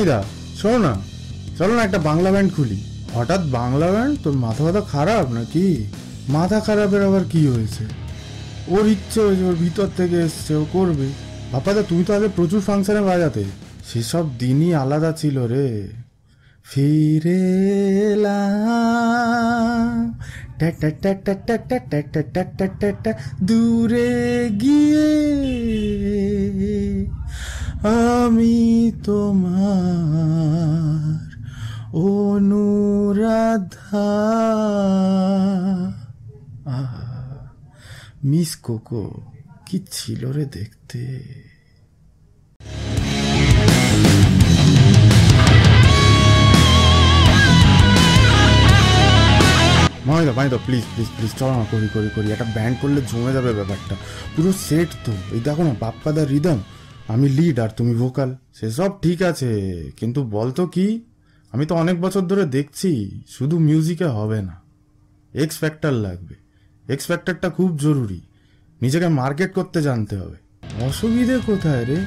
মামাইদা শোনো না, চলো না একটা বাংলা ব্যান্ড খুলি। হঠাৎ বাংলা ব্যান্ড? তোর মাথা খারাপ নাকি? মাথা খারাপের আবার কি হয়েছে? ওর ইচ্ছে হয়েছে, ওর ভিতর থেকে এসছে, ও করবে। বাপ্পাদা তুমি তো আগে প্রচুর ফাংশনে বাজাতে, সেসব দিনই আলাদা ছিল রে। ফিরে দূরে গিয়ে আমি তোমার অনুরাধা। মিস কোকো কি ছিল রে দেখতে। মাইদা প্লিজ প্লিজ প্লিজ চলো না, করি একটা ব্যান্ড করলে জমে যাবে ব্যাপারটা। পুরো সেট তো, এই দেখো না, বাপ্পাদার রিদম, আমি লিড আর তুমি ভোকাল, সেসব ঠিক আছে, কিন্তু বলতো কি, আমি তো অনেক বছর ধরে দেখছি শুধু মিউজিকে হবে না, এক্স ফ্যাক্টর লাগবে। এক্স ফ্যাক্টরটা খুব জরুরি, নিজেকে মার্কেট করতে জানতে হবে। অসুবিধে কোথায় রে?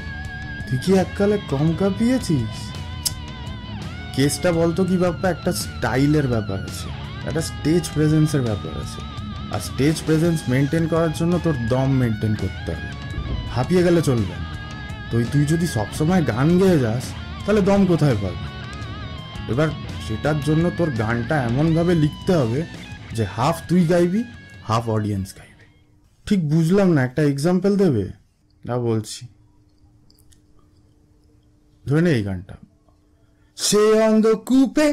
তুই কি এককালে কম কাঁপিয়েছিস? কেসটা বলতো কি বাপ্পা, একটা স্টাইলের ব্যাপার আছে, একটা স্টেজ প্রেজেন্সের ব্যাপার আছে, আর স্টেজ প্রেজেন্স মেনটেন করার জন্য তোর দম মেনটেন করতে হবে, হাঁপিয়ে গেলে চলবে না। তো তুই যদি সবসময় গান গেয়ে যাস তাহলে দম কোথায় পাবি? এবার সেটার জন্য তোর গানটা এমনভাবে লিখতে হবে যে হাফ তুই গাইবি, হাফ অডিয়েন্স গাইবে। ঠিক বুঝলাম না, একটা এক্সাম্পল দেবে? না বলছি, ধরে নে এই গানটা, সে অন্ধকূপে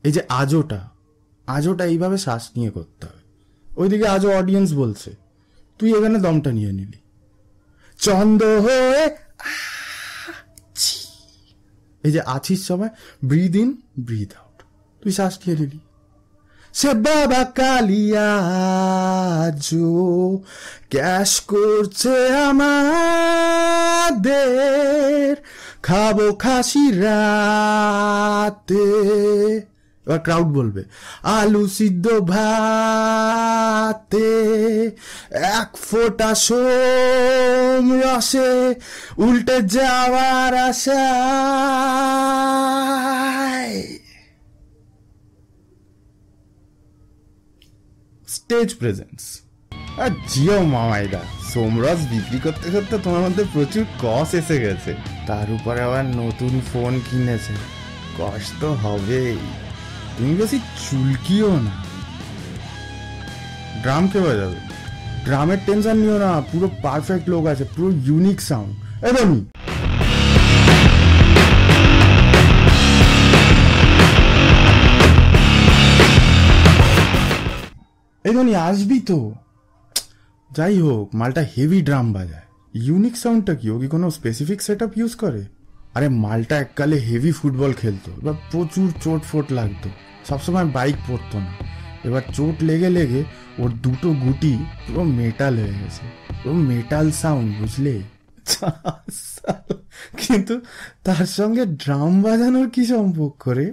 এই যে আজোটা এইভাবে শ্বাস নিয়ে করতে হবে। ওইদিকে আজও অডিয়েন্স বলছে, তুই এখানে দমটা নিয়ে নিলি, চন্দ হয়ে এই যে আছিস সময় ব্রিথ ইন ব্রিথ আউট, তুই শ্বাস নিয়ে নিলি। সে বাবা কালিয়া ক্যাশ করছে আমাদের, খাবো খাসি রাতে। এবার ক্রাউড বলবে আলু সিদ্ধ ভাতে, এক ফোঁটা সোম রসে উল্টে যাওয়ার আশায়। Stage presence. আর জিও মামাইদা, সোমরস বিক্রি করতে করতে তোমার মধ্যে প্রচুর কস এসে গেছে, তার উপরে আবার নতুন ফোন কিনেছে, কস তো হবেই। তুমি বেশি চুলকিও না। ড্রাম কে বাজাবে? ড্রামের টেনশন নিও না, পুরো পারফেক্ট লোক আছে, পুরো ইউনিক সাউন্ড। এমনি এই ধনী আসবি তো। যাই হোক, মালটা হেভি ড্রাম বাজায়। ইউনিক সাউন্ডটা কি, ও কি কোনো স্পেসিফিক সেট আপ ইউজ করে? আরে মালটা এককালে হেভি ফুটবল খেলতো, এবার প্রচুর চোট ফোট লাগতো, সবসময় বাইক পড়তো না। এবার চোট লেগে লেগে ওর দুটো গুটি পুরো মেটাল হয়ে গেছে, পুরো মেটাল সাউন্ড, বুঝলে? কিন্তু তার সঙ্গে ড্রাম বাজানোর কি সম্পর্ক রে?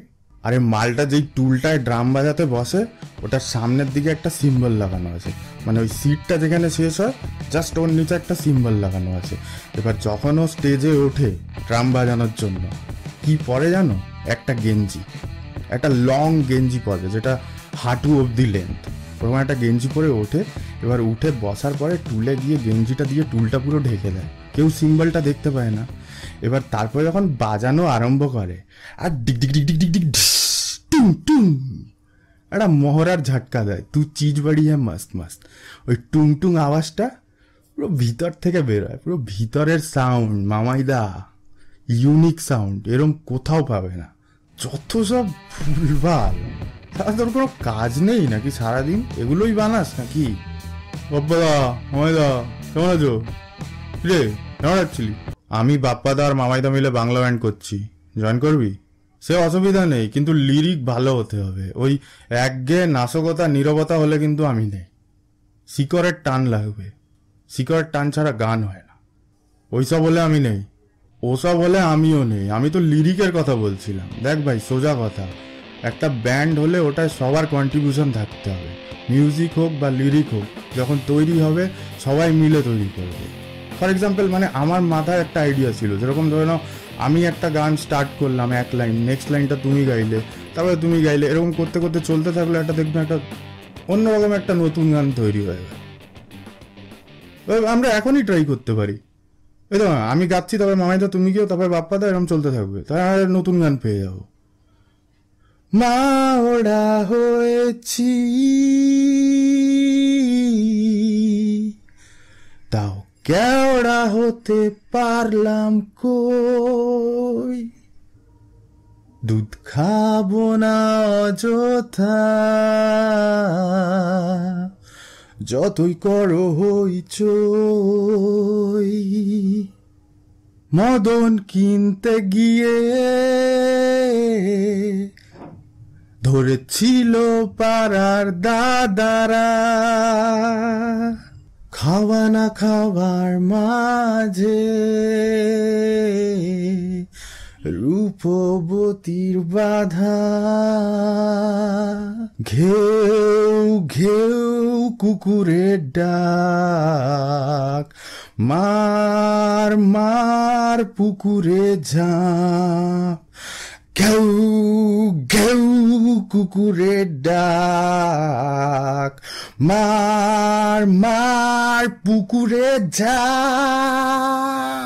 আরে মালটা যেই টুলটায় ড্রাম বাজাতে বসে, ওটার সামনের দিকে একটা সিম্বল লাগানো আছে, মানে ওই সিটটা যেখানে শেষ হয় জাস্ট ওর নিচে একটা সিম্বল লাগানো আছে। এবার যখন ও স্টেজে ওঠে ড্রাম বাজানোর জন্য, কি পরে জানো? একটা গেঞ্জি, একটা লং গেঞ্জি পরে, যেটা হাঁটু অবধি লেন্থ, ওরকম একটা গেঞ্জি পরে ওঠে। এবার উঠে বসার পরে টুলে গিয়ে গেঞ্জিটা দিয়ে টুলটা পুরো ঢেকে দেয়, কেউ সিম্বলটা দেখতে পায় না। এবার তারপরে যখন বাজানো আরম্ভ করে, আর ডিক ডিক ডিক ডিক ডিক ডিক টুং টুং একটা মহড়ার ঝাটকা দেয়, তু চিজ বাড়ি হ্যাঁ মস্ত মস্ত। ওই টুং টুং আওয়াজটা পুরো ভিতর থেকে বেরোয়, পুরো ভিতরের সাউন্ড মামাইদা, ইউনিক সাউন্ড, এরম কোথাও পাবে না। যত সব ভুলভাল, তোর কোনো কাজ নেই নাকি সারাদিন এগুলোই বানাস নাকি? বাপ্পাদা, মামাইদা, কেমন আছো রে? কেমন যাচ্ছিলি? আমি বাপ্পাদা আর মামাইদা মিলে বাংলা ব্যান্ড করছি, জয়েন করবি? সে অসুবিধা নেই, কিন্তু লিরিক ভালো হতে হবে। ওই একঘেয়ে নাশকতা নীরবতা হলে কিন্তু আমি নেই, শিকড়ের টান লাগবে, শিকড়ের টান ছাড়া গান হয় না। ওইসব হলে আমি নেই, ওসব হলে আমিও নেই। আমি তো লিরিকের কথা বলছিলাম। দেখ ভাই, সোজা কথা, একটা ব্যান্ড হলে ওটায় সবার কন্ট্রিবিউশন থাকতে হবে, মিউজিক হোক বা লিরিক হোক, যখন তৈরি হবে সবাই মিলে তৈরি করবে। ফর এক্সাম্পল মানে আমার মাথায় একটা আইডিয়া ছিল, যেরকম ধরে নাও আমি একটা গান স্টার্ট করলাম এক লাইন, নেক্সট লাইনটা তুমি গাইলে, তারপরে তুমি গাইলে, এরকম করতে করতে চলতে থাকলে একটা দেখবে একটা অন্যরকম একটা নতুন গান তৈরি হয়ে গেল। আমরা এখনই ট্রাই করতে পারি, এই তো আমি গাচ্ছি, তারপরে মামাইদা তুমি কেউ, তারপরে বাপ্পাদা, এরকম চলতে থাকবে, তার নতুন গান পেয়ে যাবো। মা ওরা হয়েছি তাও কেওড়া হতে পারলাম কই, দুধ খাবো না অযথা যতই করো হইচই, মদন কিনতে গিয়ে ধরেছিল পাড়ার দাদারা, খাওয়া না খাওয়ার মাঝে রূপবতীর বাধা, ঘেউ ঘেউ কুকুরের ডাক, মার মার পুকুরে ঝাঁপ, ঘেউ ঘেউ কুকুরের ডাক, মার মার পুকুরে ঝাঁপ।